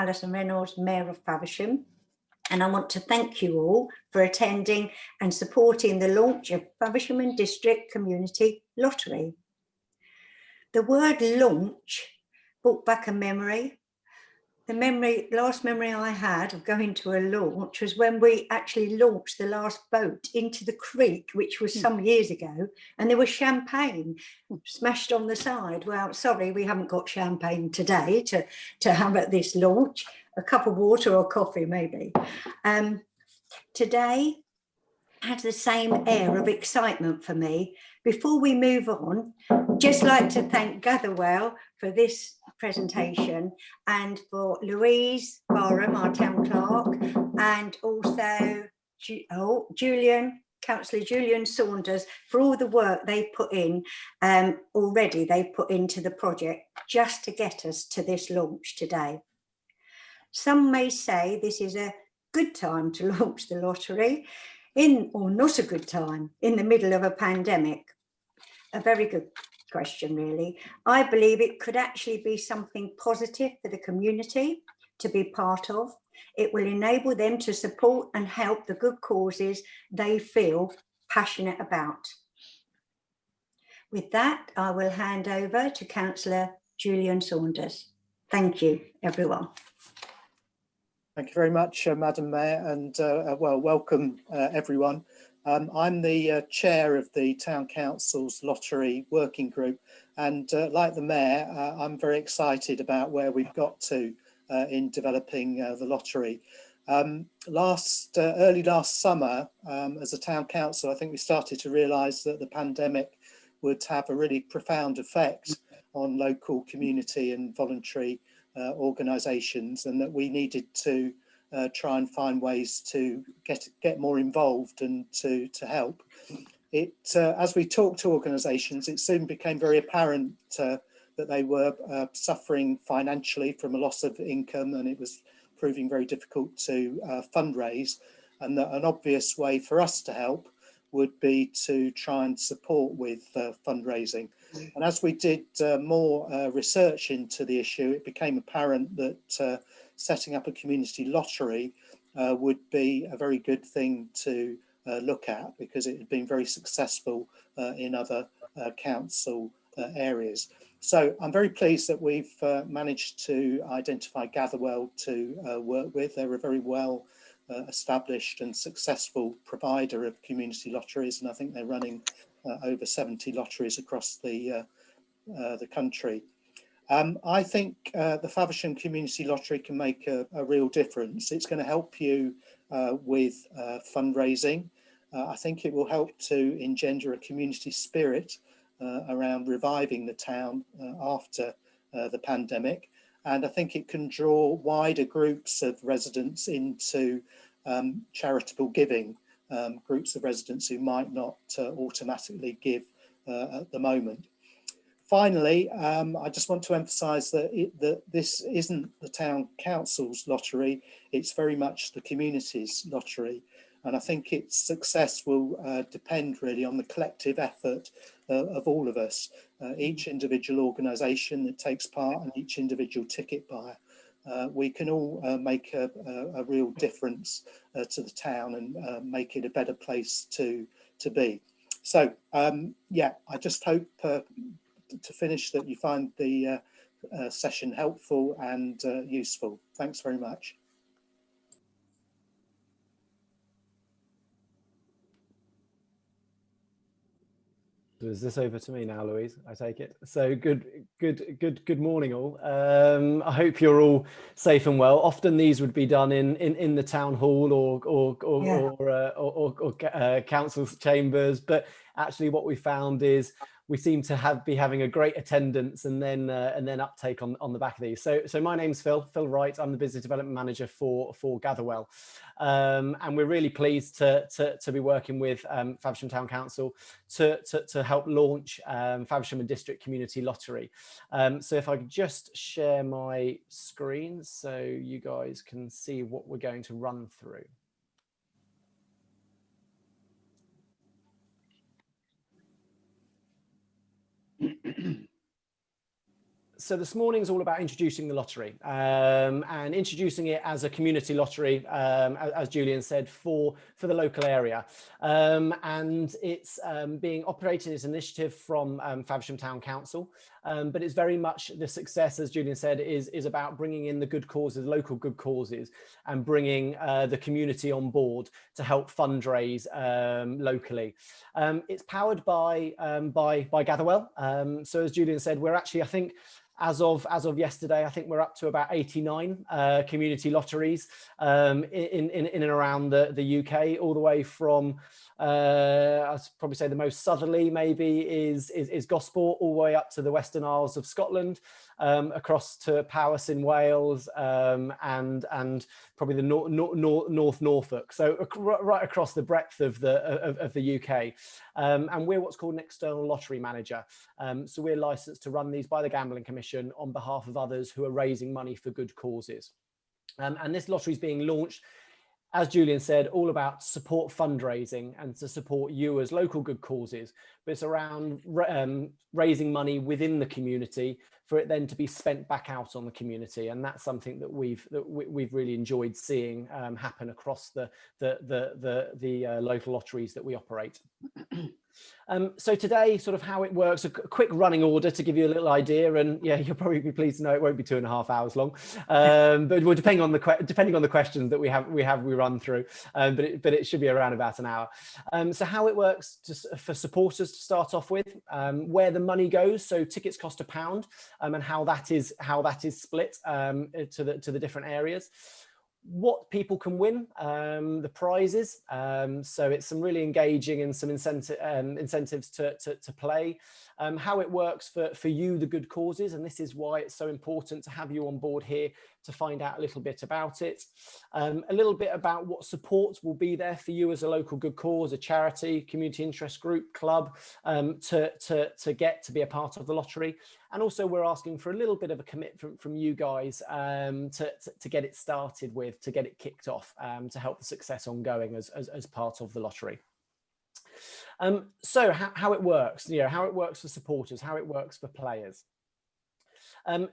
Alison Reynolds, Mayor of Faversham, and I want to thank you all for attending and supporting the launch of Faversham District Community Lottery. The word launch brought back a memory. The last memory I had of going to a launch was when we actually launched the last boat into the creek, which was some years ago, and there was champagne smashed on the side. Well, sorry, we haven't got champagne today to have at this launch. A cup of water or coffee, maybe. Today had the same air of excitement for me. Before we move on, just like to thank Gatherwell for this presentation, and for Louise Barham, our town clerk, and also Julian, Councillor Julian Saunders, for all the work they've put in already, they've put into the project just to get us to this launch today. Some may say this is a good time to launch the lottery, or not a good time, in the middle of a pandemic. A very good question, really. I believe it could actually be something positive for the community to be part of. It will enable them to support and help the good causes they feel passionate about. With that, I will hand over to Councillor Julian Saunders. Thank you, everyone. Thank you very much, Madam Mayor, and well, welcome everyone. I'm the chair of the Town Council's Lottery Working Group, and like the Mayor, I'm very excited about where we've got to in developing the lottery. Early last summer, as a Town Council, I think we started to realise that the pandemic would have a really profound effect on local community and voluntary organisations, and that we needed to try and find ways to get more involved and to help. As we talked to organisations, it soon became very apparent that they were suffering financially from a loss of income, and it was proving very difficult to fundraise, and that an obvious way for us to help would be to try and support with fundraising. And as we did more research into the issue, it became apparent that setting up a community lottery would be a very good thing to look at, because it had been very successful in other council areas. So I'm very pleased that we've managed to identify Gatherwell to work with. They're a very well established and successful provider of community lotteries, and I think they're running over 70 lotteries across the country. I think the Faversham Community Lottery can make a real difference. It's going to help you with fundraising. I think it will help to engender a community spirit around reviving the town after the pandemic. And I think it can draw wider groups of residents into charitable giving, groups of residents who might not automatically give at the moment. Finally, I just want to emphasise that this isn't the Town Council's lottery, it's very much the community's lottery. And I think its success will depend really on the collective effort of all of us, each individual organisation that takes part and each individual ticket buyer. We can all make a real difference to the town and make it a better place to be. So yeah, I just hope to finish that you find the session helpful and useful. Thanks very much. So is this over to me now, Louise? I take it. So good morning all. I hope you're all safe and well. Often these would be done in the town hall or council's chambers, but actually what we found is we seem to be having a great attendance and then uptake on the back of these. So my name's Phil Wright. I'm the business development manager for Gatherwell, and we're really pleased to be working with Faversham Town Council to help launch Faversham District Community Lottery. So if I could just share my screen so you guys can see what we're going to run through. So this morning is all about introducing the lottery and introducing it as a community lottery, as Julian said, for the local area. And it's being operated as an initiative from Faversham Town Council, but it's very much the success, as Julian said, is about bringing in the good causes, local good causes, and bringing the community on board to help fundraise locally. It's powered by Gatherwell. So as Julian said, we're actually, I think, as of yesterday, I think we're up to about 89 community lotteries in and around the UK, all the way from I'd probably say the most southerly maybe is Gosport, all the way up to the Western Isles of Scotland, across to Powys in Wales, and probably the North Norfolk. So right across the breadth of the UK, and we're what's called an external lottery manager. So we're licensed to run these by the Gambling Commission on behalf of others who are raising money for good causes. And this lottery is being launched, as Julian said, all about support fundraising and to support you as local good causes, but it's around raising money within the community for it then to be spent back out on the community. And that's something that we've really enjoyed seeing happen across the local lotteries that we operate. So today, sort of how it works, a quick running order to give you a little idea, and yeah, you'll probably be pleased to know it won't be 2.5 hours long, but well, depending on the questions that we run through, but it should be around about an hour. So how it works for supporters to start off with, where the money goes. So tickets cost £1, and how that is split to the different areas. What people can win, the prizes. So it's some really engaging and some incentives to play. How it works for you, the good causes, and this is why it's so important to have you on board here to find out a little bit about it. A little bit about what support will be there for you as a local good cause, a charity, community interest group, club, to get to be a part of the lottery. And also we're asking for a little bit of a commitment from you guys to get it started with, to get it kicked off, to help the success ongoing as part of the lottery. So how it works, how it works for supporters, how it works for players.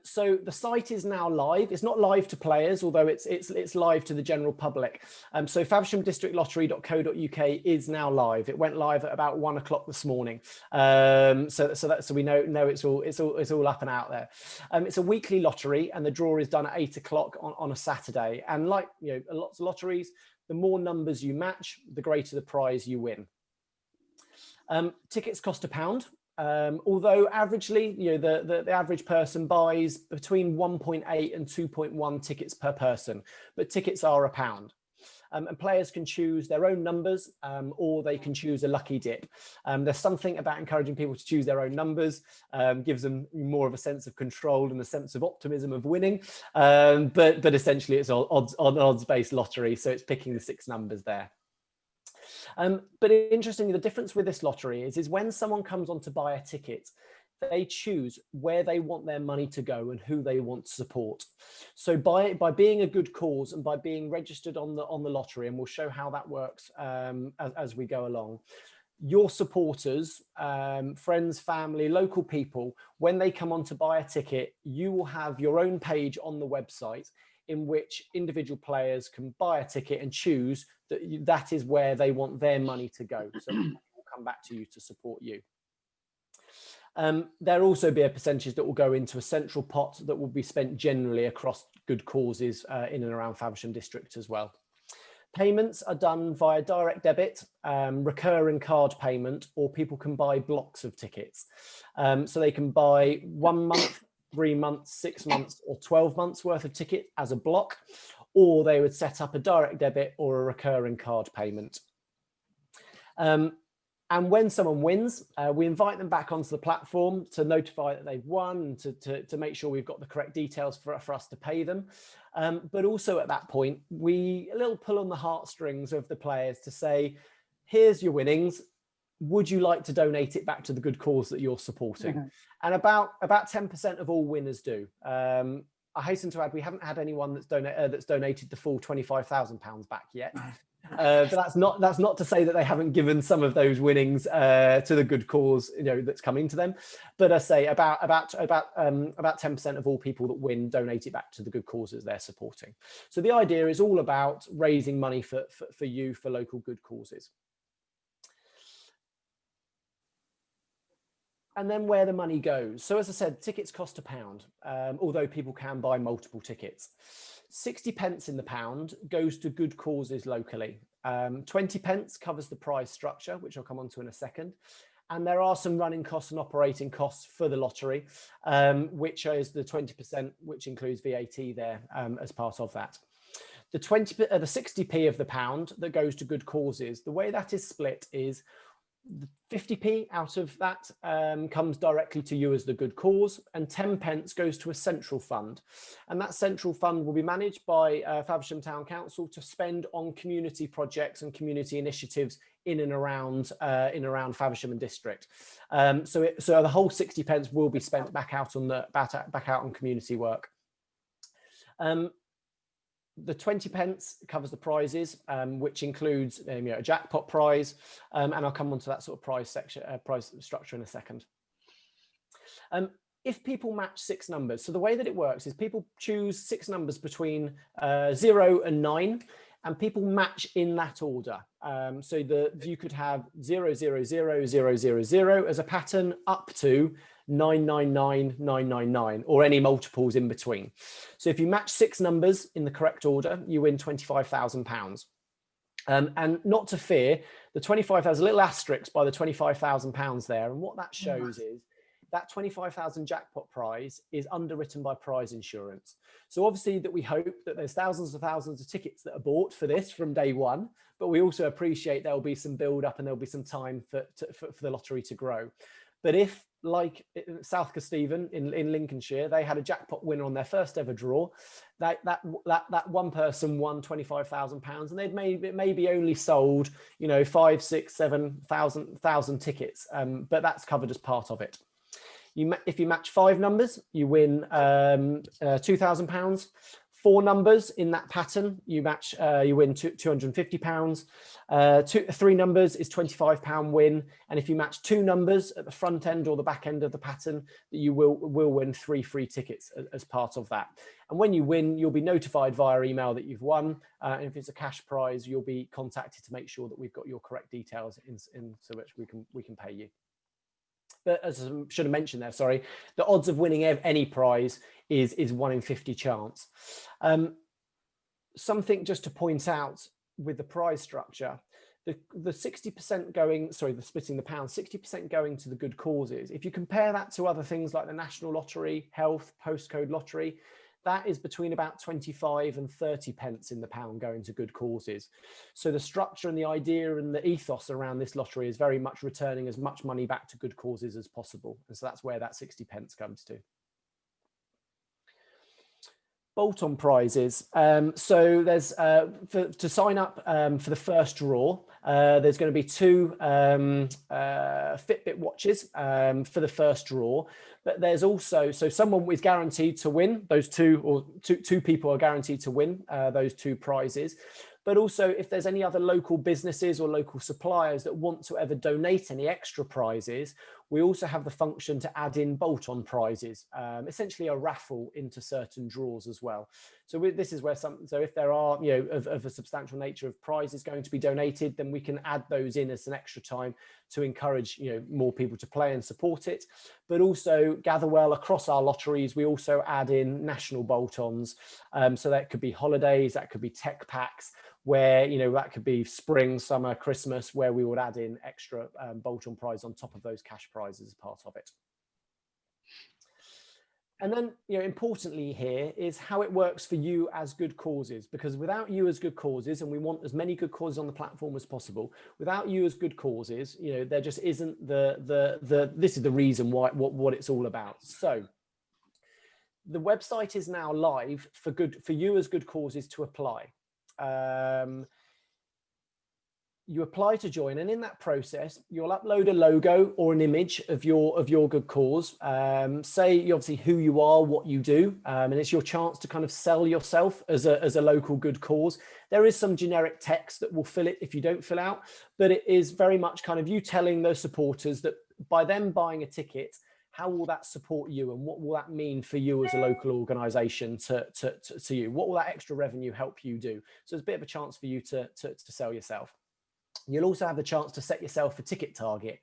So the site is now live. It's not live to players, although it's live to the general public. So favershamdistrictlottery.co.uk is now live. It went live at about 1 o'clock this morning. So we know it's all up and out there. It's a weekly lottery, and the draw is done at 8 o'clock on a Saturday. And like lots of lotteries, the more numbers you match, the greater the prize you win. Tickets cost £1. Although averagely, the average person buys between 1.8 and 2.1 tickets per person, but tickets are £1. And players can choose their own numbers, or they can choose a lucky dip. There's something about encouraging people to choose their own numbers, gives them more of a sense of control and a sense of optimism of winning. But essentially it's an odds-based lottery, so it's picking the 6 numbers there. But interestingly, the difference with this lottery is when someone comes on to buy a ticket, they choose where they want their money to go and who they want to support. So by being a good cause and by being registered on the lottery, and we'll show how that works as we go along, your supporters, friends, family, local people, when they come on to buy a ticket, you will have your own page on the website in which individual players can buy a ticket and choose that is where they want their money to go. So it will come back to you to support you. There'll also be a percentage that will go into a central pot that will be spent generally across good causes in and around Faversham District as well. Payments are done via direct debit, recurring card payment, or people can buy blocks of tickets. So they can buy 1 month, 3 months, 6 months, or 12 months worth of ticket as a block, or they would set up a direct debit or a recurring card payment. And when someone wins, we invite them back onto the platform to notify that they've won, to make sure we've got the correct details for us to pay them. But also at that point, a little pull on the heartstrings of the players to say, here's your winnings. Would you like to donate it back to the good cause that you're supporting? Mm-hmm. And about 10% of all winners do. I hasten to add, we haven't had anyone that's donated the full £25,000 back yet. But that's not to say that they haven't given some of those winnings to the good cause, that's coming to them. But I say about 10% of all people that win donate it back to the good causes they're supporting. So the idea is all about raising money for local good causes. And then where the money goes. So as I said, tickets cost £1, although people can buy multiple tickets. 60 pence in the pound goes to good causes locally. 20 pence covers the prize structure, which I'll come on to in a second. And there are some running costs and operating costs for the lottery, which is the 20%, which includes VAT there as part of that. The 60p of the pound that goes to good causes, the way that is split is the 50p out of that comes directly to you as the good cause, and 10 pence goes to a central fund, and that central fund will be managed by Faversham Town Council to spend on community projects and community initiatives in and around Faversham and District. So the whole 60 pence will be spent back out on community work. The 20 pence covers the prizes, which includes a jackpot prize, and I'll come on to that sort of prize structure in a second. If people match 6 numbers, so the way that it works is people choose 6 numbers between 0 and 9, and people match in that order. So you could have 0, 0, 0, 0, 0, 0 as a pattern up to 999, 999, or any multiples in between. So if you match 6 numbers in the correct order, you win £25,000. And not to fear, the 25,000, there's a little asterisk by the £25,000 there. And what that shows is that 25,000 jackpot prize is underwritten by prize insurance. So obviously that we hope that there's thousands of tickets that are bought for this from day one, but we also appreciate there'll be some build up and there'll be some time for the lottery to grow. But if, like South Kesteven in Lincolnshire, they had a jackpot winner on their first ever draw, that one person won £25,000, and they'd maybe only sold 5, 6, 7,000 tickets, but that's covered as part of it. If you match 5 numbers, you win £2,000. 4 numbers in that pattern, you win £250. 3 numbers is £25 win, and if you match 2 numbers at the front end or the back end of the pattern, you will win 3 free tickets as part of that. And when you win, you'll be notified via email that you've won. And if it's a cash prize, you'll be contacted to make sure that we've got your correct details in so which we can pay you. But as I should have mentioned there, sorry, the odds of winning any prize is 1 in 50 chance. Something just to point out with the prize structure, the 60% going, sorry, the splitting the pound, 60% going to the good causes. If you compare that to other things like the National Lottery, Health, Postcode Lottery, that is between about 25 and 30 pence in the pound going to good causes. So the structure and the idea and the ethos around this lottery is very much returning as much money back to good causes as possible. And so that's where that 60 pence comes to. Bolt-on prizes. So there's to sign up for the first draw, there's going to be 2 Fitbit watches for the first draw, but there's also, so someone is guaranteed to win those two people are guaranteed to win those 2 prizes. But also if there's any other local businesses or local suppliers that want to ever donate any extra prizes, we also have the function to add in bolt-on prizes, essentially a raffle into certain draws as well. So this is where so if there are, of a substantial nature of prizes going to be donated, then we can add those in as an extra time to encourage, more people to play and support it. But also Gatherwell, across our lotteries, we also add in national bolt-ons. So that could be holidays, that could be tech packs, where that could be spring, summer, Christmas, where we would add in extra bolt-on prize on top of those cash prizes as part of it. And then, importantly here is how it works for you as good causes, because without you as good causes, and we want as many good causes on the platform as possible, without you as good causes, there just isn't this is the reason why what it's all about. So the website is now live for you as good causes to apply. you apply to join, and in that process you'll upload a logo or an image of your good cause. Say obviously who you are, what you do, and it's your chance to kind of sell yourself as a local good cause. There is some generic text that will fill it if you don't fill out, but it is very much kind of you telling those supporters that by them buying a ticket, how will that support you, and what will that mean for you as a local organisation to you? What will that extra revenue help you do? So it's a bit of a chance for you to sell yourself. You'll also have the chance to set yourself a ticket target.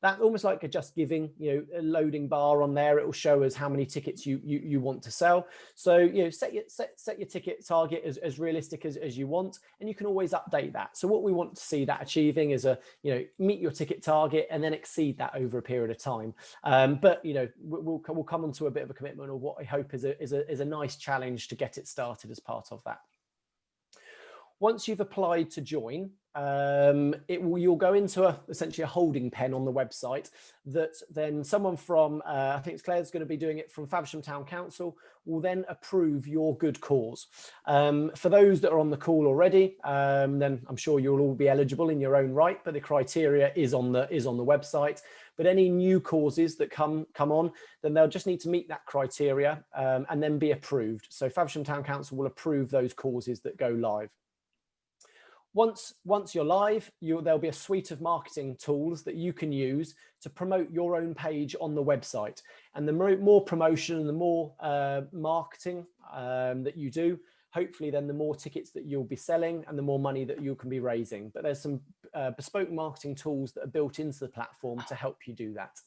That almost like a Just Giving, a loading bar on there. It will show us how many tickets you want to sell. So set your ticket target as realistic as you want, and you can always update that. So what we want to see that achieving is meet your ticket target and then exceed that over a period of time. But we'll come on to a bit of a commitment of what I hope is a nice challenge to get it started as part of that. Once you've applied to join, you'll go into essentially a holding pen on the website that then someone from, I think it's Claire's going to be doing it from Faversham Town Council, will then approve your good cause. For those that are on the call already, then I'm sure you'll all be eligible in your own right, but the criteria is on the website. But any new causes that come on, then they'll just need to meet that criteria and then be approved. So Faversham Town Council will approve those causes that go live. Once you're live, there'll be a suite of marketing tools that you can use to promote your own page on the website. And the more promotion and the more marketing that you do, hopefully then the more tickets that you'll be selling and the more money that you can be raising. But there's some bespoke marketing tools that are built into the platform to help you do that.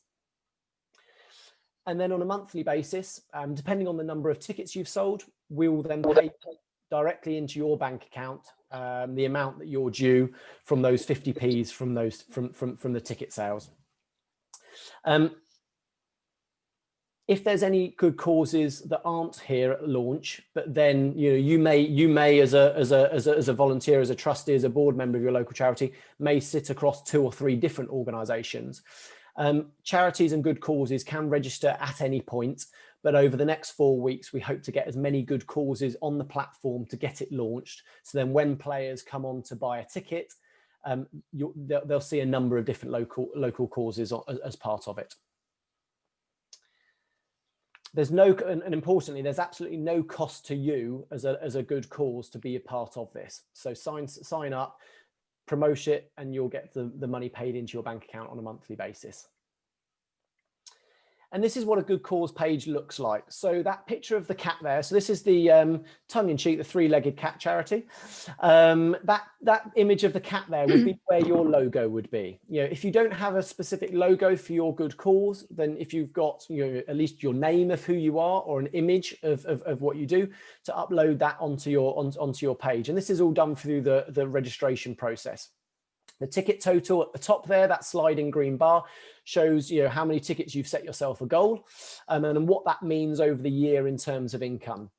And then on a monthly basis, depending on the number of tickets you've sold, we will then pay directly into your bank account the amount that you're due from those 50p's from the ticket sales. If there's any good causes that aren't here at launch, but then you may as a volunteer, as a trustee, as a board member of your local charity, may sit across 2 or 3 different organisations. Charities and good causes can register at any point, but over the next 4 weeks, we hope to get as many good causes on the platform to get it launched. So then when players come on to buy a ticket, they'll see a number of different local causes as part of it. There's and importantly, there's absolutely no cost to you as a good cause to be a part of this. So sign up, promote it, and you'll get the money paid into your bank account on a monthly basis. And this is what a good cause page looks like. So that picture of the cat there, so this is the tongue-in-cheek, the 3-legged cat charity. That image of the cat there would be where your logo would be. If you don't have a specific logo for your good cause, then if you've got at least your name of who you are or an image of what you do, to upload that onto your page. And this is all done through the registration process. The ticket total at the top there, that sliding green bar, shows how many tickets you've set yourself a goal, and what that means over the year in terms of income.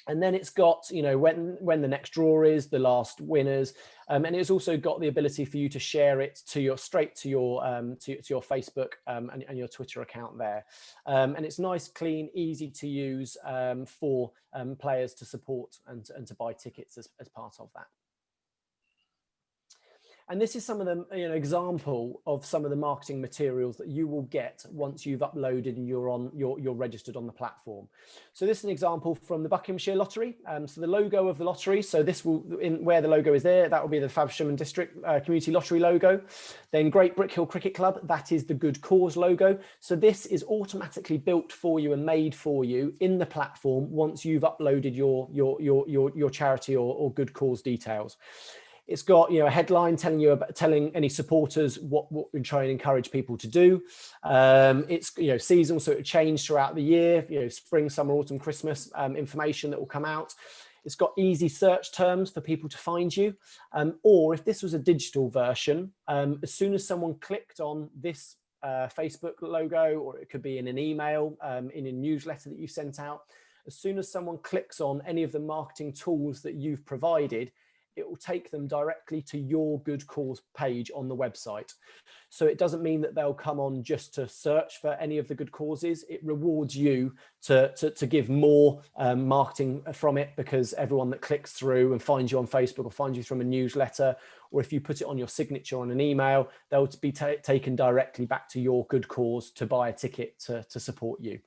And then it's got when the next draw is, the last winners, and it's also got the ability for you to share it straight to your Facebook and your Twitter account there. And it's nice, clean, easy to use for players to support and to buy tickets as part of that. And this is some of the example of some of the marketing materials that you will get once you've uploaded and you're registered on the platform. So this is an example from the Buckinghamshire Lottery. So the logo of the lottery. So this will, where the logo is there, that will be the Faversham District Community Lottery logo. Then Great Brickhill Cricket Club. That is the Good Cause logo. So this is automatically built for you and made for you in the platform once you've uploaded your charity or good cause details. It's got a headline telling any supporters what we try and encourage people to do. It's seasonal, so it changes throughout the year. Spring, summer, autumn, Christmas information that will come out. It's got easy search terms for people to find you. Or if this was a digital version, as soon as someone clicked on this Facebook logo, or it could be in an email, in a newsletter that you sent out, as soon as someone clicks on any of the marketing tools that you've provided, it will take them directly to your good cause page on the website. So it doesn't mean that they'll come on just to search for any of the good causes. It rewards you to give more marketing from it, because everyone that clicks through and finds you on Facebook or finds you from a newsletter, or if you put it on your signature on an email, they'll be taken directly back to your good cause to buy a ticket to support you.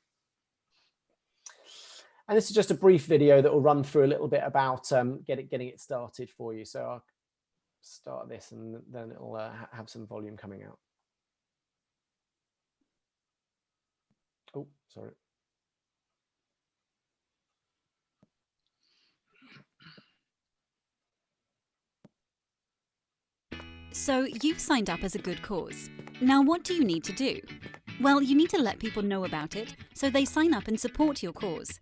And this is just a brief video that will run through a little bit about getting it started for you. So I'll start this and then it'll have some volume coming out. Oh, sorry. So you've signed up as a good cause. Now what do you need to do? Well, you need to let people know about it so they sign up and support your cause.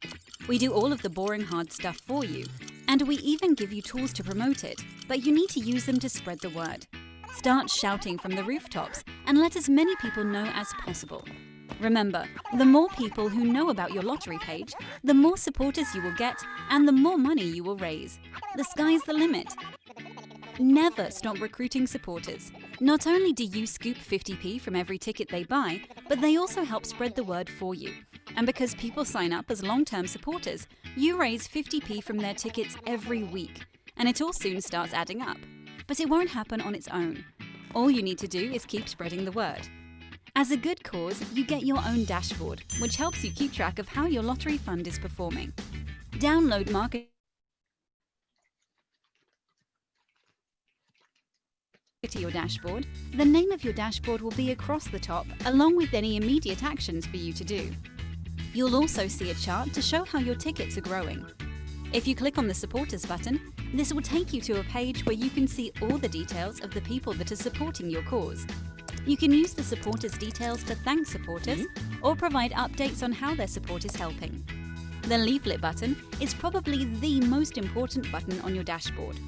We do all of the boring hard stuff for you, and we even give you tools to promote it, but you need to use them to spread the word. Start shouting from the rooftops and let as many people know as possible. Remember, the more people who know about your lottery page, the more supporters you will get and the more money you will raise. The sky's the limit. Never stop recruiting supporters. Not only do you scoop 50p from every ticket they buy, but they also help spread the word for you. And because people sign up as long-term supporters, you raise 50p from their tickets every week. And it all soon starts adding up. But it won't happen on its own. All you need to do is keep spreading the word. As a good cause, you get your own dashboard, which helps you keep track of how your lottery fund is performing. Download marketing to your dashboard. The name of your dashboard will be across the top, along with any immediate actions for you to do. You'll also see a chart to show how your tickets are growing. If you click on the supporters button, this will take you to a page where you can see all the details of the people that are supporting your cause. You can use the supporters details to thank supporters or provide updates on how their support is helping. The Leaflet button is probably the most important button on your dashboard.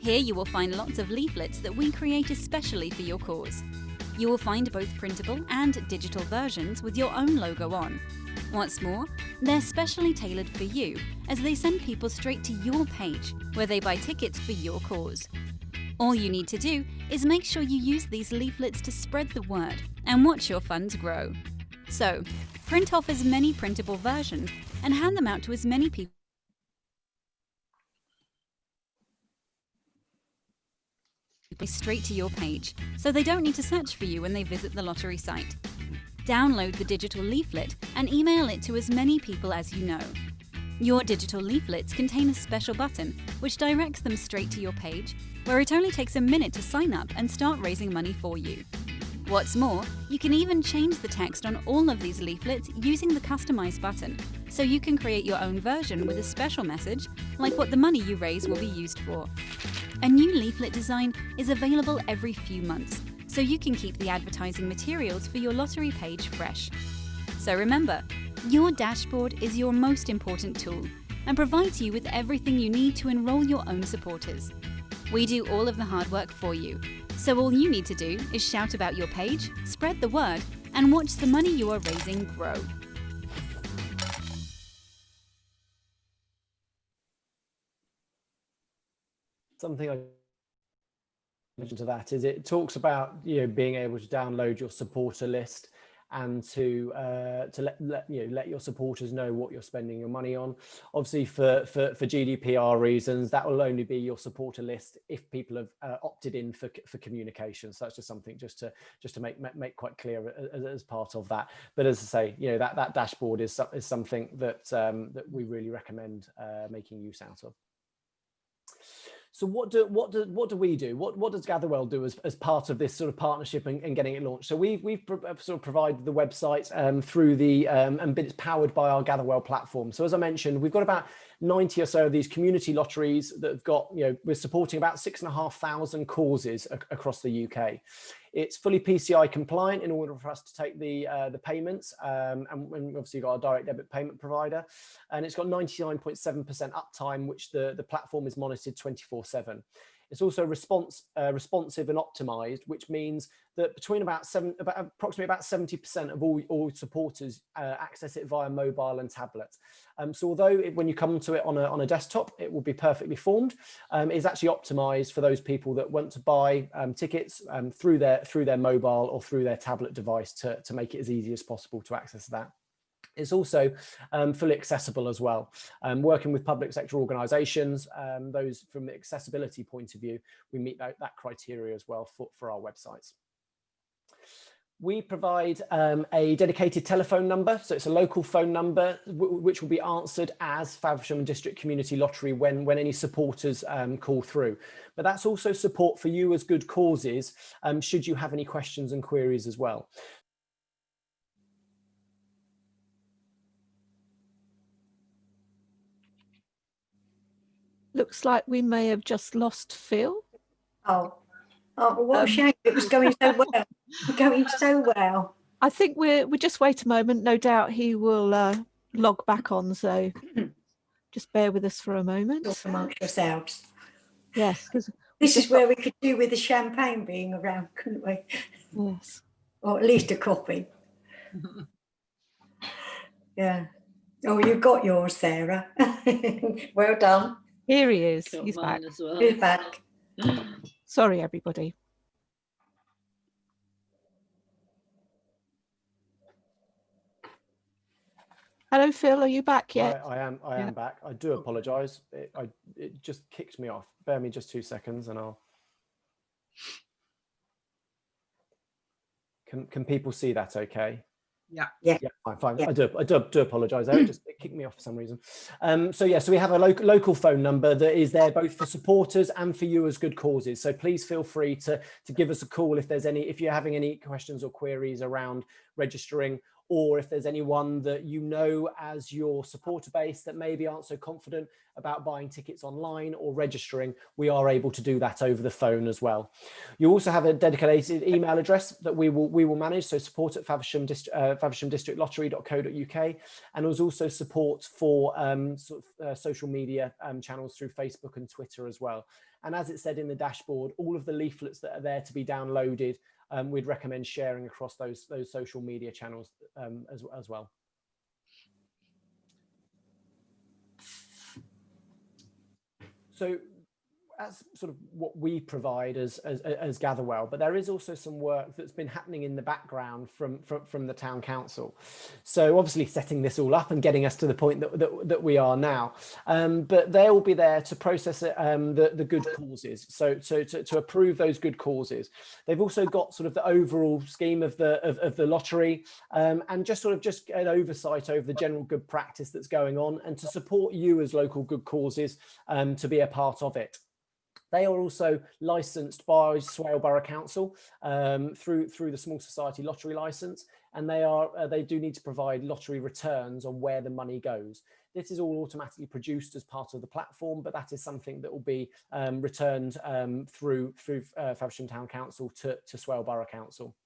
Here you will find lots of leaflets that we create especially for your cause. You will find both printable and digital versions with your own logo on. What's more, they're specially tailored for you, as they send people straight to your page where they buy tickets for your cause. All you need to do is make sure you use these leaflets to spread the word and watch your funds grow. So, print off as many printable versions and hand them out to as many people straight to your page, so they don't need to search for you when they visit the lottery site. Download the digital leaflet and email it to as many people as you know. Your digital leaflets contain a special button which directs them straight to your page, where it only takes a minute to sign up and start raising money for you. What's more, you can even change the text on all of these leaflets using the Customize button, so you can create your own version with a special message, like what the money you raise will be used for. A new leaflet design is available every few months, so you can keep the advertising materials for your lottery page fresh. So remember, your dashboard is your most important tool and provides you with everything you need to enroll your own supporters. We do all of the hard work for you, so all you need to do is shout about your page, spread the word, and watch the money you are raising grow. Something I mentioned to that is it talks about being able to download your supporter list and to let your supporters know what you're spending your money on. Obviously, for GDPR reasons, that will only be your supporter list if people have opted in for communication. So that's just something just to make quite clear as part of that. But as I say, that dashboard is something that that we really recommend making use out of. So what do we do? What does Gatherwell do as part of this sort of partnership and getting it launched? So we've sort of provided the website through the and it's powered by our Gatherwell platform. So as I mentioned, we've got about 90 or so of these community lotteries that have got, we're supporting about 6,500 causes across the UK. It's fully PCI compliant in order for us to take the payments, and obviously got a direct debit payment provider, and it's got 99.7% uptime, which the platform is monitored 24/7. It's also responsive and optimized, which means that between approximately about 70% of all supporters access it via mobile and tablet. So although when you come to it on a desktop, it will be perfectly formed, it's actually optimized for those people that want to buy tickets through their mobile or through their tablet device to make it as easy as possible to access that. It's also fully accessible as well. Working with public sector organisations, those from the accessibility point of view, we meet that criteria as well for our websites. We provide a dedicated telephone number, so it's a local phone number which will be answered as Faversham District Community Lottery when any supporters call through. But that's also support for you as good causes, should you have any questions and queries as well. Looks like we may have just lost Phil. Oh, but what a shame. It was going so well. Going so well. I think we just wait a moment. No doubt he will log back on. So just bear with us for a moment. Talk amongst yourselves. Yes, because this is where we could do with the champagne being around, couldn't we? Yes. Or at least a coffee. Yeah. Oh, you got yours, Sarah. Well done. Here he is. Got He's back. mine as well. He's back. Sorry, everybody. Hello, Phil. Are you back yet? I am back. I do apologise. It just kicked me off. Bear me just 2 seconds, and I'll. Can people see that? Okay. Yeah. Yeah. Fine. Yeah. I do apologise. It kicked me off for some reason. So we have a local phone number that is there both for supporters and for you as good causes. So please feel free to give us a call if you're having any questions or queries around registering, or if there's anyone that you know as your supporter base that maybe aren't so confident about buying tickets online or registering, we are able to do that over the phone as well. You also have a dedicated email address that we will manage, so support at favershamdistrictlottery.co.uk, and there's also support for social media channels through Facebook and Twitter as well. And as it said in the dashboard, all of the leaflets that are there to be downloaded, we'd recommend sharing across those social media channels as well. So that's sort of what we provide as Gatherwell, but there is also some work that's been happening in the background from the town council. So obviously setting this all up and getting us to the point that we are now, but they'll be there to process it, the good causes. So to approve those good causes. They've also got sort of the overall scheme of the lottery, and just an oversight over the general good practice that's going on, and to support you as local good causes to be a part of it. They are also licensed by Swale Borough Council through the Small Society Lottery Licence, and they do need to provide lottery returns on where the money goes. This is all automatically produced as part of the platform, but that is something that will be returned through Faversham Town Council to Swale Borough Council.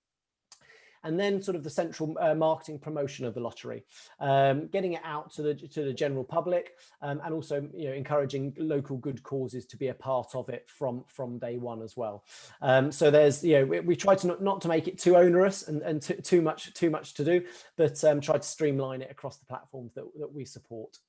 And then sort of the central marketing promotion of the lottery, getting it out to the general public, and also encouraging local good causes to be a part of it from day one as well. So there's we try to not to make it too onerous and too much to do, but try to streamline it across the platforms that we support.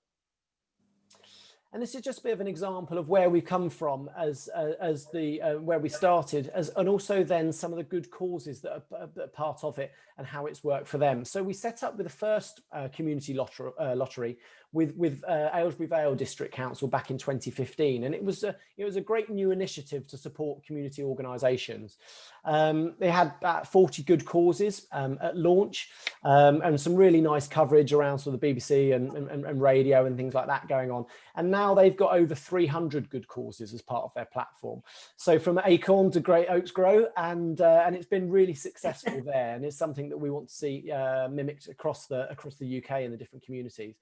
And this is just a bit of an example of where we come from as where we started, and also then some of the good causes that are part of it and how it's worked for them. So we set up with the first community lottery with Aylesbury Vale District Council back in 2015, and it was a great new initiative to support community organisations. They had about 40 good causes at launch, and some really nice coverage around sort of the BBC and radio and things like that going on. And now they've got over 300 good causes as part of their platform. So from acorn to great oaks grow, and it's been really successful there, and it's something that we want to see mimicked across the UK and the different communities.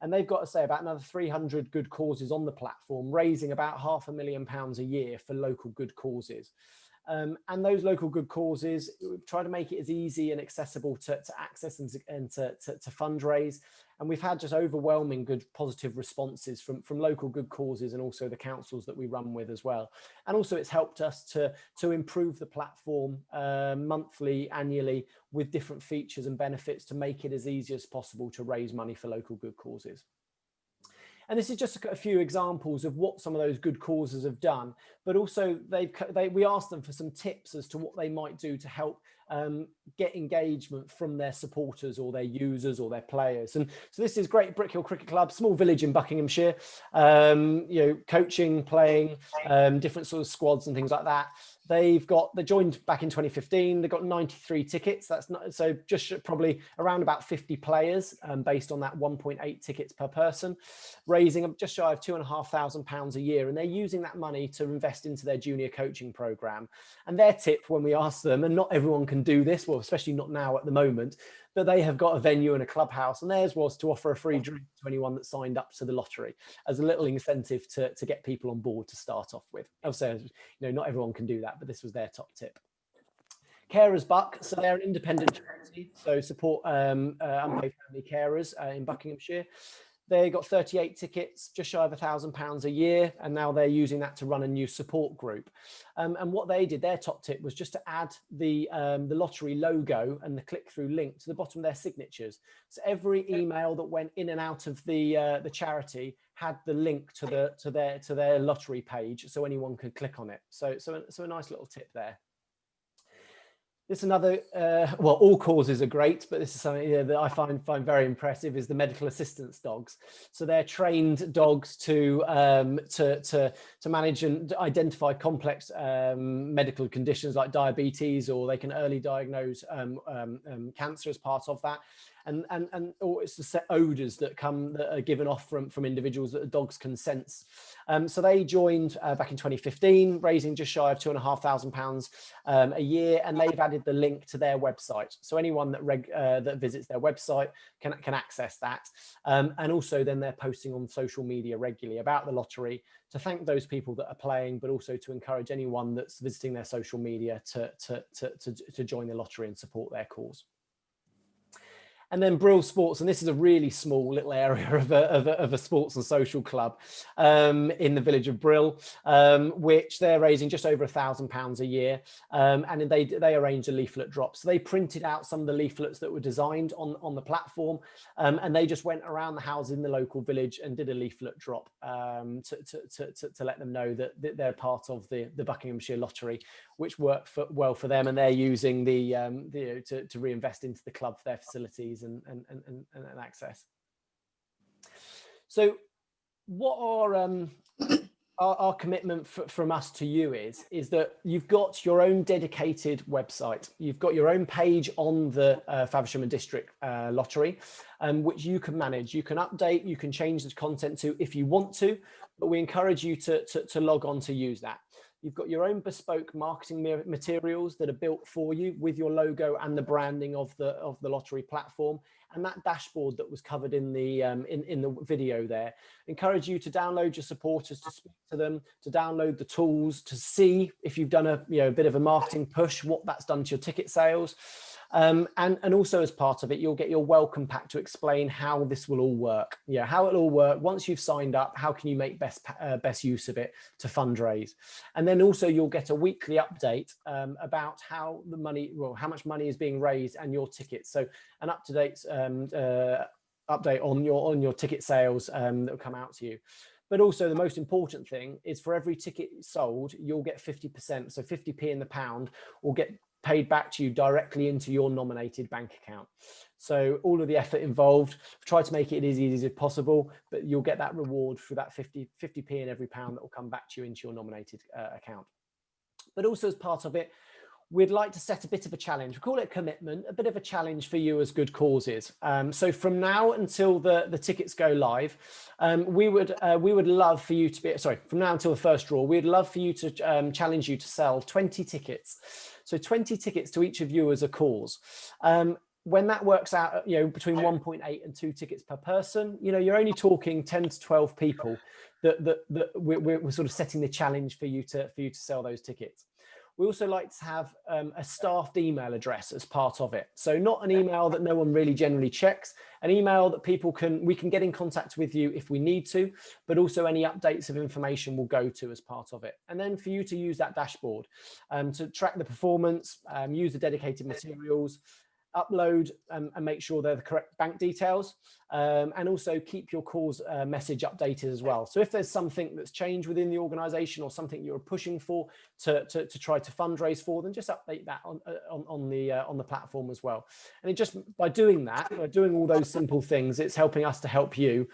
And they've got to say about another 300 good causes on the platform, raising about £500,000 a year for local good causes. And those local good causes, try to make it as easy and accessible to access and to fundraise. And we've had just overwhelming good positive responses from local good causes and also the councils that we run with as well. And also it's helped us to improve the platform monthly, annually, with different features and benefits to make it as easy as possible to raise money for local good causes. And this is just a few examples of what some of those good causes have done, but also we asked them for some tips as to what they might do to help get engagement from their supporters or their users or their players. And so this is Great Brickhill Cricket Club, small village in Buckinghamshire, coaching, playing, different sort of squads and things like that. They joined back in 2015. They've got 93 tickets. That's not, so just probably around about 50 players based on that 1.8 tickets per person, raising just shy of £2,500 a year. And they're using that money to invest into their junior coaching program. And their tip when we asked them, and not everyone can do this, well, especially not now at the moment, but they have got a venue and a clubhouse, and theirs was to offer a free drink to anyone that signed up to the lottery as a little incentive to get people on board to start off with. Also, not everyone can do that, but this was their top tip. Carers Buck, so they're an independent charity, so support unpaid family carers in Buckinghamshire. They got 38 tickets, just shy of £1,000 a year, and now they're using that to run a new support group. And what they did, their top tip was just to add the lottery logo and the click-through link to the bottom of their signatures. So every email that went in and out of the charity had the link to their lottery page, so anyone could click on it. So a nice little tip there. This is another, well, all causes are great, but this is something that I find very impressive, is the medical assistance dogs. So they're trained dogs to manage and identify complex medical conditions like diabetes, or they can early diagnose cancer as part of that. Or it's the odours that are given off from individuals that the dogs can sense. So they joined back in 2015, raising just shy of £2,500 a year, and they've added the link to their website. So anyone that visits their website can access that. And also then they're posting on social media regularly about the lottery to thank those people that are playing, but also to encourage anyone that's visiting their social media to join the lottery and support their cause. And then Brill Sports, and this is a really small little area of a sports and social club in the village of Brill, which they're raising just over £1,000 a year. And they arranged a leaflet drop. So they printed out some of the leaflets that were designed on the platform, and they just went around the houses in the local village and did a leaflet drop to let them know that they're part of the Buckinghamshire Lottery, which worked well for them, and they're using to reinvest into the club for their facilities and access. So what our commitment from us to you is that you've got your own dedicated website, you've got your own page on the Faversham District Lottery, which you can manage, you can update, you can change the content to if you want to, but we encourage you to log on to use that. You've got your own bespoke marketing materials that are built for you with your logo and the branding of the lottery platform, and that dashboard that was covered in the video there. Encourage you to download your supporters, to speak to them, to download the tools, to see if you've done a bit of a marketing push, what that's done to your ticket sales. And also as part of it, you'll get your welcome pack to explain how this will all work. How it'll all work once you've signed up. How can you make best use of it to fundraise? And then also you'll get a weekly update about how much money is being raised and your tickets. So an up-to-date update on your ticket sales that will come out to you. But also the most important thing is for every ticket sold, you'll get 50%. So 50p in the pound will get paid back to you directly into your nominated bank account. So all of the effort involved, try to make it as easy as possible, but you'll get that reward for that 50p in every pound that will come back to you into your nominated account. But also as part of it, we'd like to set a bit of a challenge. We call it a commitment, a bit of a challenge for you as good causes. So from now until the tickets go live, we would love for you to be, from now until the first draw, we'd love for you to challenge you to sell 20 tickets. So 20 tickets to each of you as a cause. When that works out, between 1.8 and 2 tickets per person, you're only talking 10 to 12 people that we're sort of setting the challenge for you to sell those tickets. we also like to have a staffed email address as part of it. So not an email that no one really generally checks, an email that we can get in contact with you if we need to, but also any updates of information will go to as part of it. And then for you to use that dashboard to track the performance, use the dedicated materials, upload and make sure they're the correct bank details, and also keep your cause message updated as well. So if there's something that's changed within the organisation or something you're pushing for to try to fundraise for, then just update that on the platform as well. And it just, by doing that, by doing all those simple things, it's helping us to help you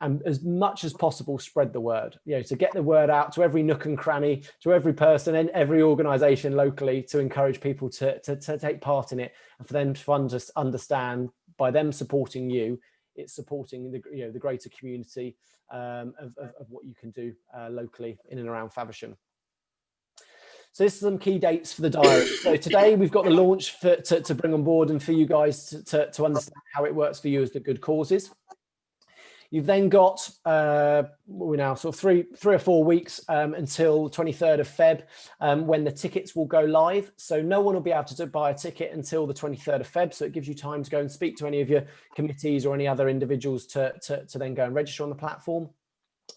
and as much as possible spread the word, to get the word out to every nook and cranny, to every person and every organisation locally, to encourage people to take part in it, and for them to understand, by them supporting you, it's supporting the greater community of what you can do locally in and around Faversham. So this is some key dates for the diary. So today we've got the launch to bring on board and for you guys to understand how it works for you as the good causes. You've then got, we're now sort of three or 4 weeks until 23rd of Feb, when the tickets will go live. So no one will be able to buy a ticket until the 23rd of Feb. So it gives you time to go and speak to any of your committees or any other individuals to then go and register on the platform.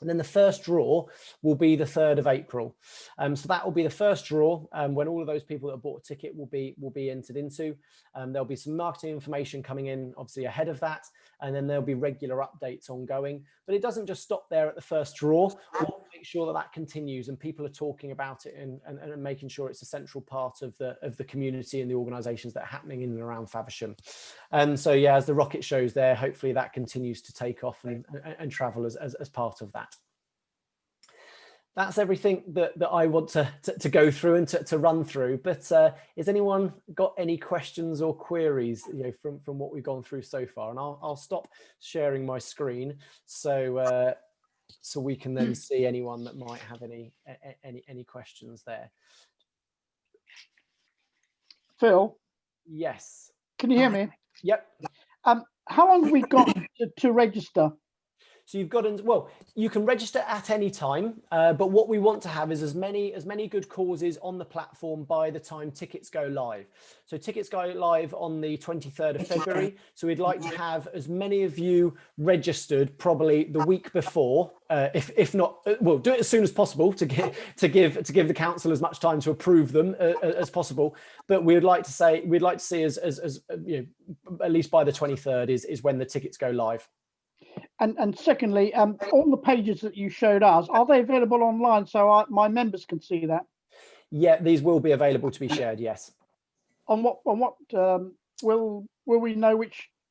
And then the first draw will be the 3rd of April. So that will be the first draw when all of those people that have bought a ticket will be entered into. There'll be some marketing information coming in, obviously, ahead of that. And then there'll be regular updates ongoing. But it doesn't just stop there at the first draw. We want to make sure that that continues and people are talking about it and making sure it's a central part of the community and the organisations that are happening in and around Faversham. And so, yeah, as the rocket shows there, hopefully that continues to take off and travel as part of that. That's everything that I want to go through and to run through. But has anyone got any questions or queries, from what we've gone through so far? And I'll stop sharing my screen so we can then see anyone that might have any questions there. Phil? Yes. Can you hear me? Yep. How long have we got to register? So you've got, well, you can register at any time, but what we want to have is as many good causes on the platform by the time tickets go live. So tickets go live on the 23rd of February. So we'd like to have as many of you registered probably the week before, if not, we'll do it as soon as possible to give the council as much time to approve them as possible. But we'd like to see as at least by the 23rd is when the tickets go live. And secondly, all the pages that you showed us, are they available online so my members can see that? Yeah, these will be available to be shared. Yes. On what will we know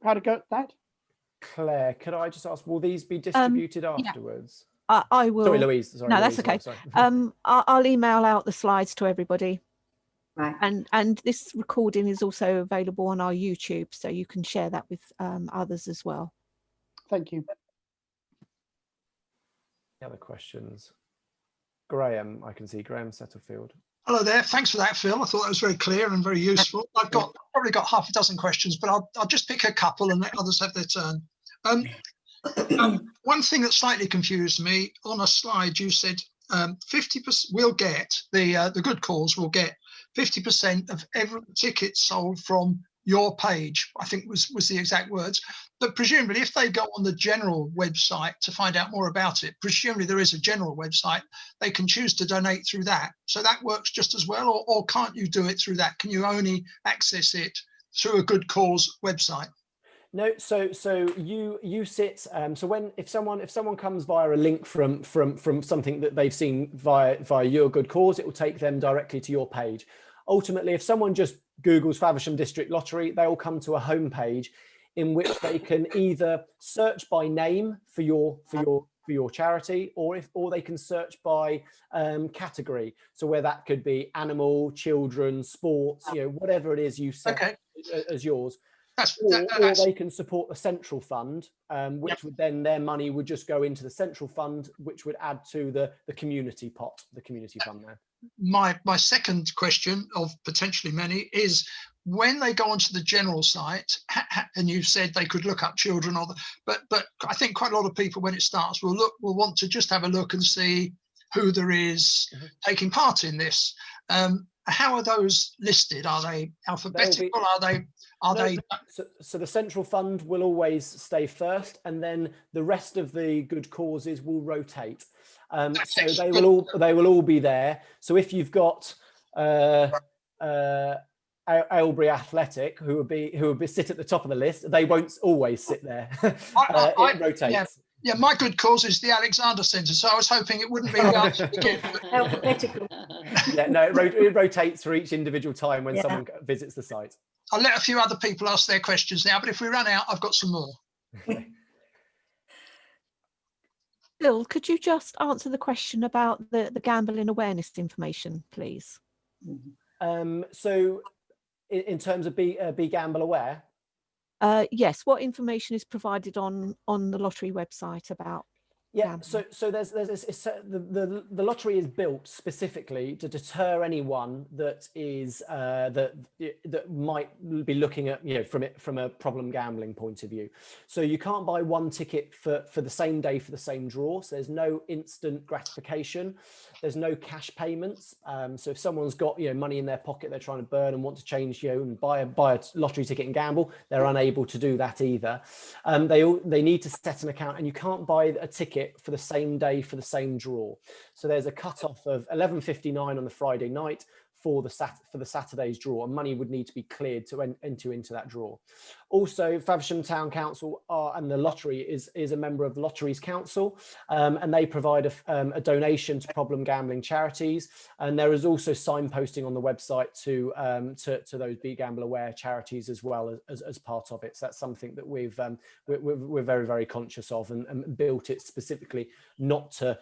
how to go at that? Claire, could I just ask, will these be distributed afterwards? Yeah. I will. Sorry, Louise. Sorry, no, Louise, that's okay. Sorry. I'll email out the slides to everybody. Right. And this recording is also available on our YouTube, so you can share that with others as well. Thank you. Any other questions? Graham, I can see Graham Settlefield. Hello there. Thanks for that, Phil. I thought that was very clear and very useful. I've probably got half a dozen questions, but I'll just pick a couple and let others have their turn. One thing that slightly confused me, on a slide you said 50% we'll get, the good cause will get 50% of every ticket sold from your page, I think was the exact words. But presumably if they go on the general website to find out more about it, presumably there is a general website, they can choose to donate through that. So that works just as well, or can't you do it through that? Can you only access it through a good cause website? No, so you sit. So if someone comes via a link from something that they've seen via your good cause, it will take them directly to your page. Ultimately, if someone just Googles Faversham District Lottery, they will come to a homepage in which they can either search by name for your charity, or they can search by category. So where that could be animal, children, sports, whatever it is you set as yours. Or they can support the central fund, which would then their money would just go into the central fund, which would add to the community pot, the community fund there. My second question of potentially many is when they go onto the general site, and you said they could look up children, but I think quite a lot of people when it starts will want to just have a look and see who there is taking part in this. how are those listed? Are they alphabetical? Are they? So the central fund will always stay first, and then the rest of the good causes will rotate. So they will all be there. So if you've got Aylbury Athletic, who would be sit at the top of the list, they won't always sit there. It rotates. Yeah, my good cause is the Alexander Centre, so I was hoping it wouldn't be alphabetical. Yeah, no, it rotates for each individual time when someone visits the site. I'll let a few other people ask their questions now, but if we run out, I've got some more. Bill, could you just answer the question about the gambling awareness information, please? So in terms of Be Gamble Aware? Yes, what information is provided on the lottery website about? Yeah, so there's the lottery is built specifically to deter anyone that is that might be looking at, you know, from a problem gambling point of view. So you can't buy one ticket for the same day for the same draw. So there's no instant gratification. There's no cash payments. So if someone's got, you know, money in their pocket they're trying to burn and want to change, you know, and buy a lottery ticket and gamble, they're unable to do that either. They need to set an account, and you can't buy a ticket for the same day for the same draw. So there's a cut-off of 11:59 on the Friday night for the Saturday's draw, and money would need to be cleared to enter into that draw. Also, Faversham Town Council and the lottery is a member of the Lotteries Council, and they provide a donation to problem gambling charities. And there is also signposting on the website to those Be Gamble Aware charities as well as part of it. So that's something that we're very, very conscious of, and built it specifically not to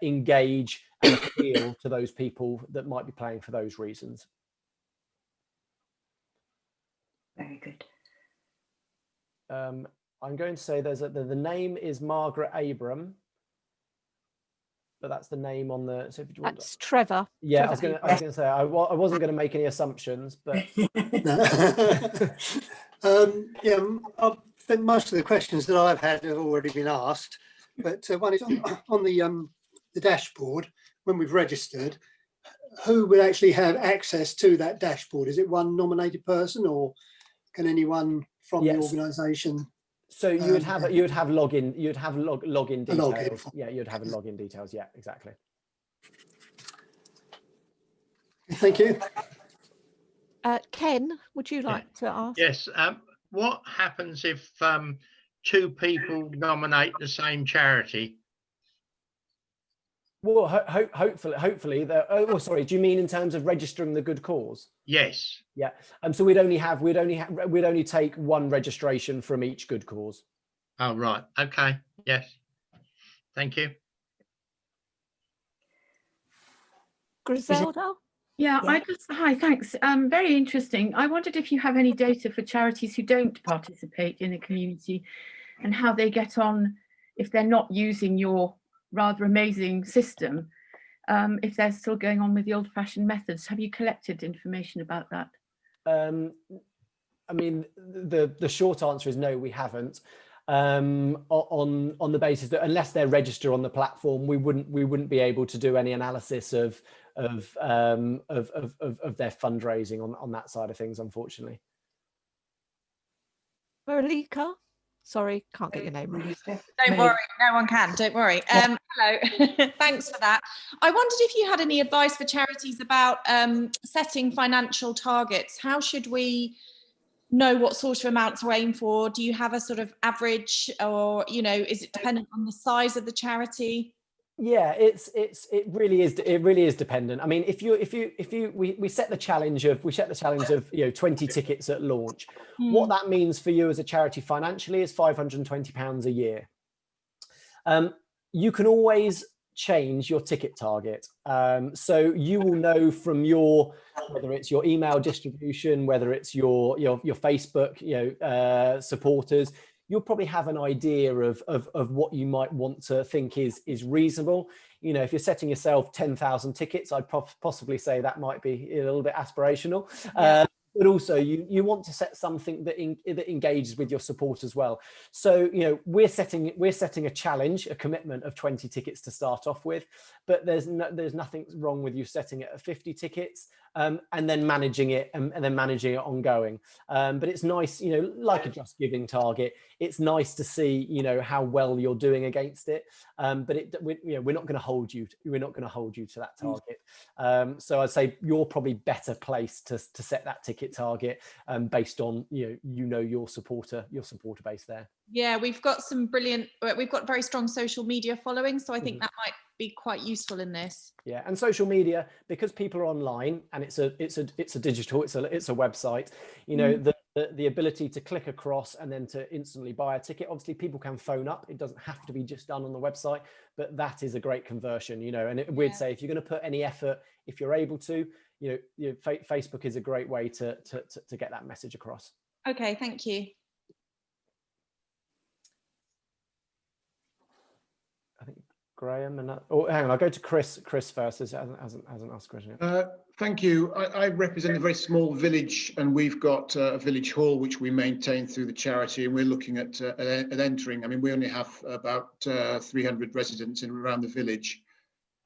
engage and appeal to those people that might be playing for those reasons. Very good. I'm going to say the name is Margaret Abram, but that's the name on the. So if you want, that's Trevor. Yeah, Trevor. I was going to say I wasn't going to make any assumptions, but yeah, I think most of the questions that I've had have already been asked. But one is on the dashboard. When we've registered, who will actually have access to that dashboard? Is it one nominated person, or can anyone from the organisation? So you would have login. You'd have login details. Yeah, you'd have login details. Yeah, exactly. Thank you. Ken, would you like to ask? Yes. What happens if two people nominate the same charity? Well, hopefully. Oh, sorry. Do you mean in terms of registering the good cause? Yes. Yeah. So we'd only take one registration from each good cause. Oh, right. Okay. Yes. Thank you. Griselda? Yeah, hi, thanks. Very interesting. I wondered if you have any data for charities who don't participate in the community and how they get on if they're not using your rather amazing system, if they're still going on with the old-fashioned methods. Have you collected information about that? I mean, the short answer is no, we haven't. On the basis that unless they're registered on the platform, we wouldn't be able to do any analysis of their fundraising on that side of things, unfortunately. Marika? Sorry, can't get your name right. Don't worry, no one can, don't worry. Hello, thanks for that. I wondered if you had any advice for charities about setting financial targets. How should we know what sort of amounts to aim for? Do you have a sort of average, or, you know, is it dependent on the size of the charity? Yeah, it really is dependent. I mean, we set the challenge of 20 tickets at launch. What that means for you as a charity financially is £520 a year. You can always change your ticket target, so you will know from whether it's your email distribution, whether it's your Facebook supporters. You'll probably have an idea of what you might want to think is reasonable. You know, if you're setting yourself 10,000 tickets, I'd possibly say that might be a little bit aspirational. Yeah. But also you want to set something that engages with your support as well. So, you know, we're setting a challenge, a commitment of 20 tickets to start off with. but there's nothing wrong with you setting it at 50 tickets and then managing it and then managing it ongoing. But it's nice, you know, like a Just Giving target, it's nice to see, you know, how well you're doing against it. But we're not going to hold you to that target. So I'd say you're probably better placed to set that ticket target based on your supporter base there. Yeah, we've got very strong social media following, so I think that might be quite useful in this. Yeah, and social media, because people are online and it's a digital, it's a website, you know, the ability to click across and then to instantly buy a ticket. Obviously people can phone up, it doesn't have to be just done on the website, but that is a great conversion, you know. And we'd say if you're going to put any effort, if you're able to, Facebook is a great way to get that message across. Okay, thank you. I think Graham and hang on, I'll go to Chris first. Hasn't asked a question yet. Thank you. I represent a very small village, and we've got a village hall which we maintain through the charity, and we're looking at entering. I mean, we only have about 300 residents in around the village.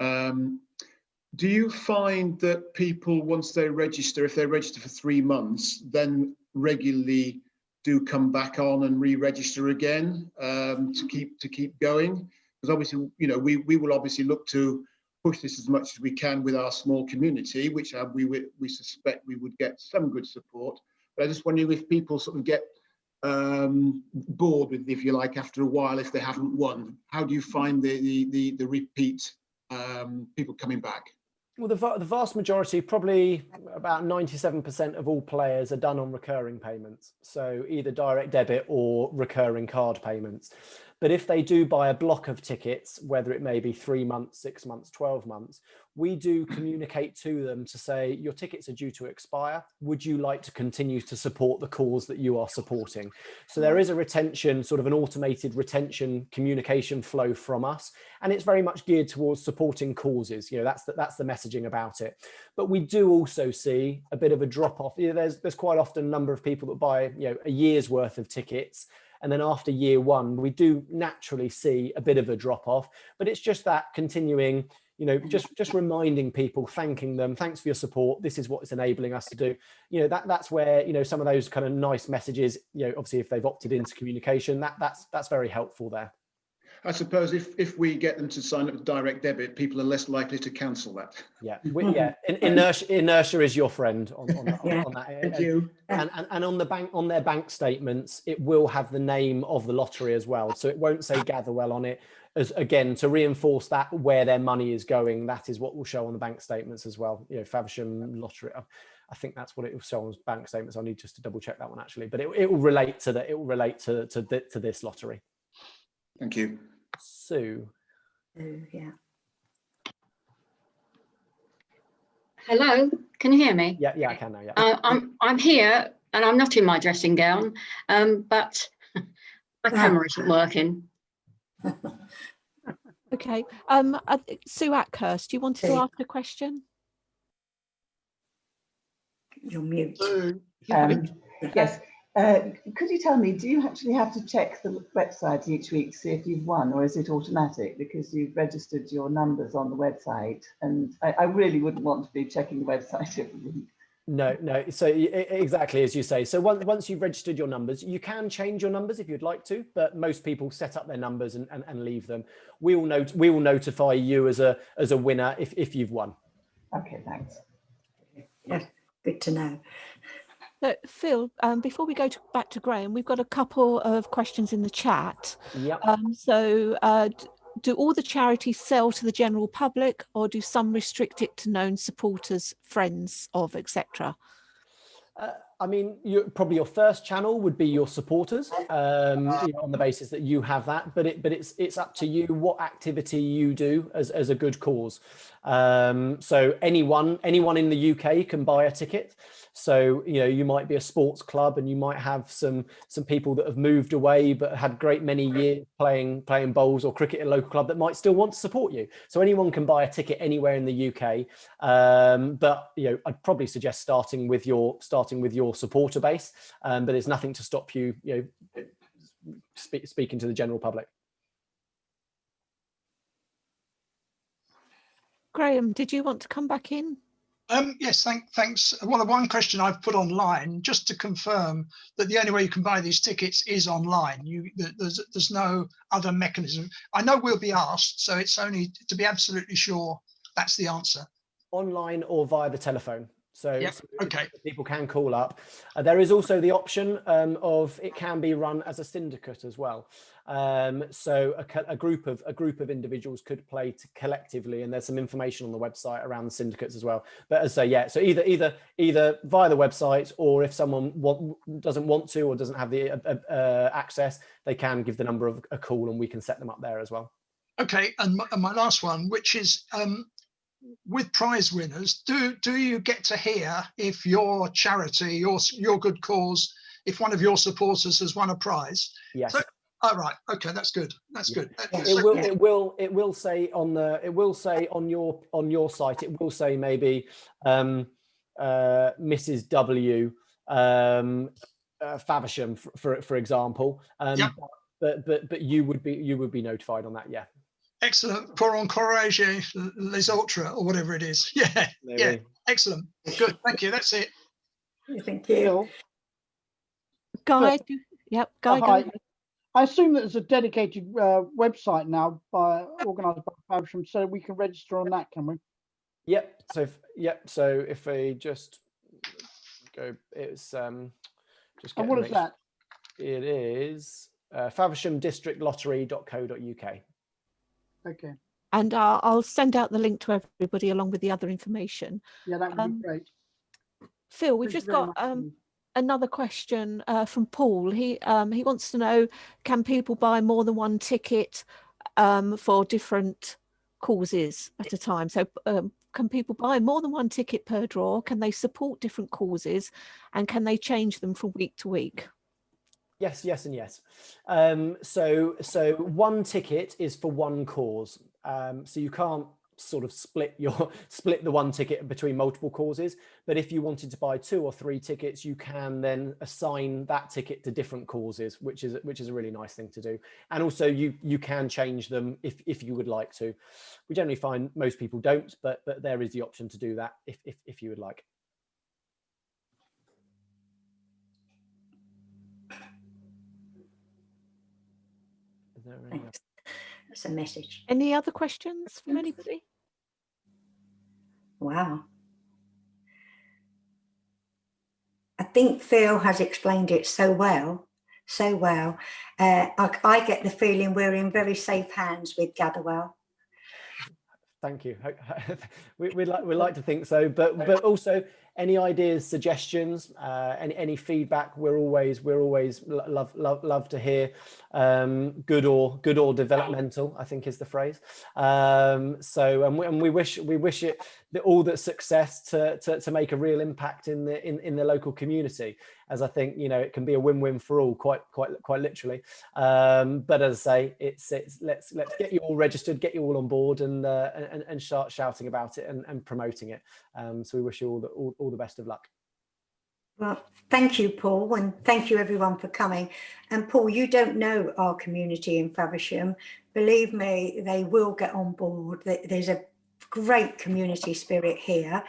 Do you find that people, once they register, if they register for 3 months, then regularly do come back on and re-register again to keep going? Because obviously, you know, we will obviously look to push this as much as we can with our small community, which we suspect we would get some good support. But I just wondering if people sort of get bored with, if you like, after a while, if they haven't won. How do you find the repeat people coming back? Well, the vast majority, probably about 97% of all players, are done on recurring payments. So either direct debit or recurring card payments. But if they do buy a block of tickets, whether it may be 3 months, 6 months, 12 months, we do communicate to them to say, your tickets are due to expire. Would you like to continue to support the cause that you are supporting? So there is a retention, sort of an automated retention communication flow from us. And it's very much geared towards supporting causes. You know, that's the messaging about it. But we do also see a bit of a drop off. You know, there's quite often a number of people that buy, you know, a year's worth of tickets. And then after year one, we do naturally see a bit of a drop off, but it's just that continuing, you know, just reminding people, thanking them, thanks for your support. This is what it's enabling us to do. You know, that's where, you know, some of those kind of nice messages, you know, obviously if they've opted into communication, that's very helpful there. I suppose if we get them to sign up with direct debit, people are less likely to cancel that. Yeah, inertia is your friend on that. Thank you. And on their bank statements, it will have the name of the lottery as well. So it won't say Gatherwell on it. As again, to reinforce that where their money is going, that is what will show on the bank statements as well. You know, Faversham Lottery. I think that's what it will show on bank statements. I need just to double check that one actually, but it will relate to this lottery. Thank you. Sue. Yeah. Hello, can you hear me? Yeah, I can now. Yeah. I'm here and I'm not in my dressing gown, but my camera isn't working. Okay. Sue Ackhurst, you wanted to ask a question? You're mute. Yes. Could you tell me, do you actually have to check the website each week to see if you've won, or is it automatic because you've registered your numbers on the website? And I really wouldn't want to be checking the website every week. No. So exactly as you say. So once you've registered your numbers, you can change your numbers if you'd like to, but most people set up their numbers and leave them. We will notify you as a winner if you've won. Okay, thanks. Yeah, good to know. So, Phil, before we go back to Graham, we've got a couple of questions in the chat. Yep. Do all the charities sell to the general public, or do some restrict it to known supporters, friends of, etc.? I mean, probably your first channel would be your supporters, on the basis that you have that. But it's up to you what activity you do as a good cause. So anyone in the UK can buy a ticket. So you might be a sports club and you might have some people that have moved away but had great many years playing bowls or cricket at a local club that might still want to support you. So anyone can buy a ticket anywhere in the UK. But I'd probably suggest starting with your supporter base. But there's nothing to stop you speaking to the general public. Graham, did you want to come back in? Yes, thanks. Well, one question I've put online, just to confirm that the only way you can buy these tickets is online. There's no other mechanism. I know we'll be asked, so it's only to be absolutely sure that's the answer. Online or via the telephone. So, Yep. Okay. People can call up. There is also the option of it can be run as a syndicate as well. So a group of individuals could play collectively, and there's some information on the website around the syndicates as well. But as I say, yeah, so either via the website, or if someone doesn't want to or doesn't have the access, they can give the number of a call, and we can set them up there as well. Okay, and my last one, which is with prize winners, do you get to hear if your charity, your good cause, if one of your supporters has won a prize? Yes. So, oh, right. Okay, that's good. That's good. It will say on your site. It will say maybe Mrs. W. Faversham, for example. Yep. But you would be notified on that. Yeah. Excellent. Pour encourage les autres, or whatever it is. Yeah. Maybe. Yeah. Excellent. Good. Thank you. That's it. Thank you. Guy, yep. Guy. Hi. I assume that there's a dedicated website now organised by Faversham, so we can register on that, can we? Yep. So if we just go, it's just. And what is that? It is favershamdistrictlottery.co.uk. Okay. And I'll send out the link to everybody along with the other information. Yeah, that would be great. Phil, we've just got another question from Paul. He wants to know, can people buy more than one ticket for different causes at a time? So can people buy more than one ticket per draw? Can they support different causes? And can they change them from week to week? Yes, yes, and yes. So one ticket is for one cause. So you can't sort of split the one ticket between multiple causes. But if you wanted to buy 2 or 3 tickets, you can then assign that ticket to different causes, which is a really nice thing to do. And also you can change them if you would like to. We generally find most people don't, but there is the option to do that if you would like. Thanks. That's a message. Any other questions from anybody? Wow. I think Phil has explained it so well. I get the feeling we're in very safe hands with Gatherwell. Thank you. We'd like to think so, but also any ideas, suggestions, any feedback, we're always love to hear. Good or developmental, I think is the phrase. And we wish it all the success to make a real impact in the local community, as I think it can be a win-win for all, quite literally. But as I say, let's get you all registered, get you all on board, and start shouting about it and promoting it. So we wish you all the best of luck. Well, thank you, Paul, and thank you everyone for coming. And Paul, you don't know our community in Faversham. Believe me, they will get on board. There's a great community spirit here.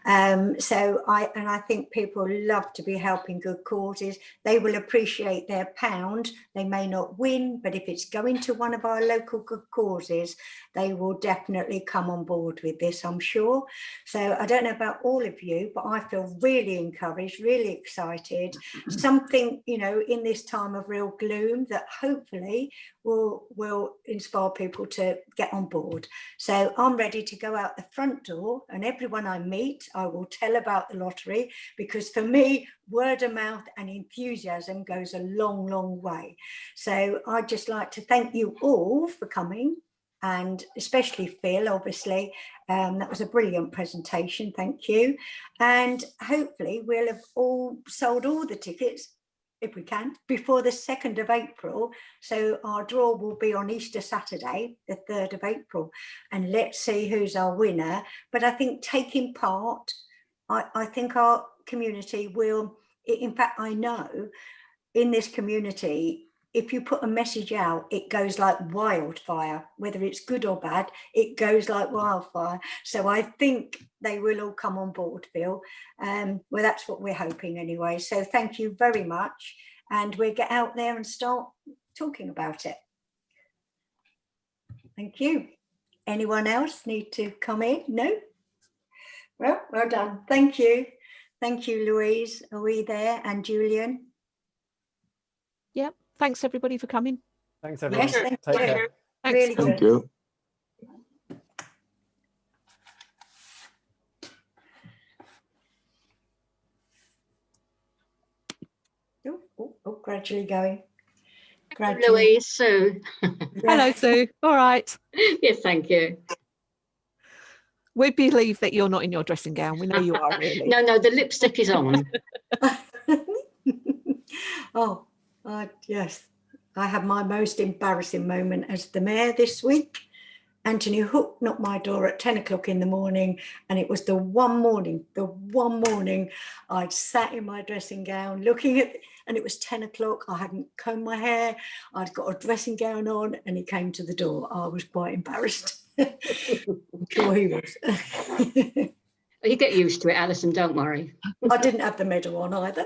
So I think people love to be helping good causes. They will appreciate their pound. They may not win, but if it's going to one of our local good causes, they will definitely come on board with this, I'm sure. So I don't know about all of you, but I feel really encouraged, really excited. Something, in this time of real gloom that hopefully will inspire people to get on board. So I'm ready to go out the front door, and everyone I meet, I will tell about the lottery, because for me, word of mouth and enthusiasm goes a long, long way. So I'd just like to thank you all for coming, and especially Phil, obviously. That was a brilliant presentation, thank you. And hopefully we'll have all sold all the tickets, if we can, before the 2nd of April. So our draw will be on Easter Saturday, the 3rd of April. And let's see who's our winner. But I think taking part, I think our community will, in fact, I know in this community, if you put a message out, it goes like wildfire, whether it's good or bad, it goes like wildfire. So I think they will all come on board, Phil. Well, that's what we're hoping anyway. So thank you very much. And we'll get out there and start talking about it. Thank you. Anyone else need to come in? No? Well done. Thank you. Thank you, Louise. Are we there? And Julian? Yep. Thanks everybody for coming. Thanks everyone. Yes, Take care. Thanks. Really good. Thank you. Oh, gradually going. Gradually. Louise, Sue. Hello, Sue. All right. Yes, thank you. We believe that you're not in your dressing gown. We know you are, really. No, the lipstick is on. Oh, yes. I had my most embarrassing moment as the mayor this week. Anthony Hook knocked my door at 10 o'clock in the morning, and it was the one morning I'd sat in my dressing gown looking at, and it was 10 o'clock. I hadn't combed my hair. I'd got a dressing gown on, and he came to the door. I was quite embarrassed. I'm sure he was. You get used to it, Alison, don't worry. I didn't have the medal on either.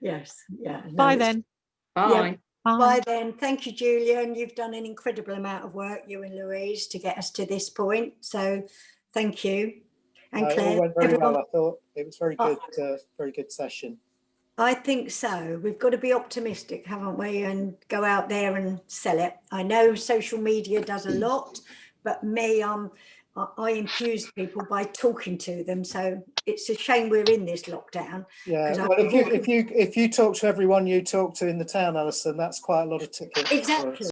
Yes, yeah. No, Bye then. Bye. Yeah. Bye then. Thank you, Julian. You've done an incredible amount of work, you and Louise, to get us to this point. So thank you. And Claire. It went very well, I thought. It was very good session. I think so. We've got to be optimistic, haven't we? And go out there and sell it. I know social media does a lot, but me, I infuse people by talking to them. So it's a shame we're in this lockdown. Yeah, well, if you talk to everyone you talk to in the town, Alison, that's quite a lot of tickets. Exactly.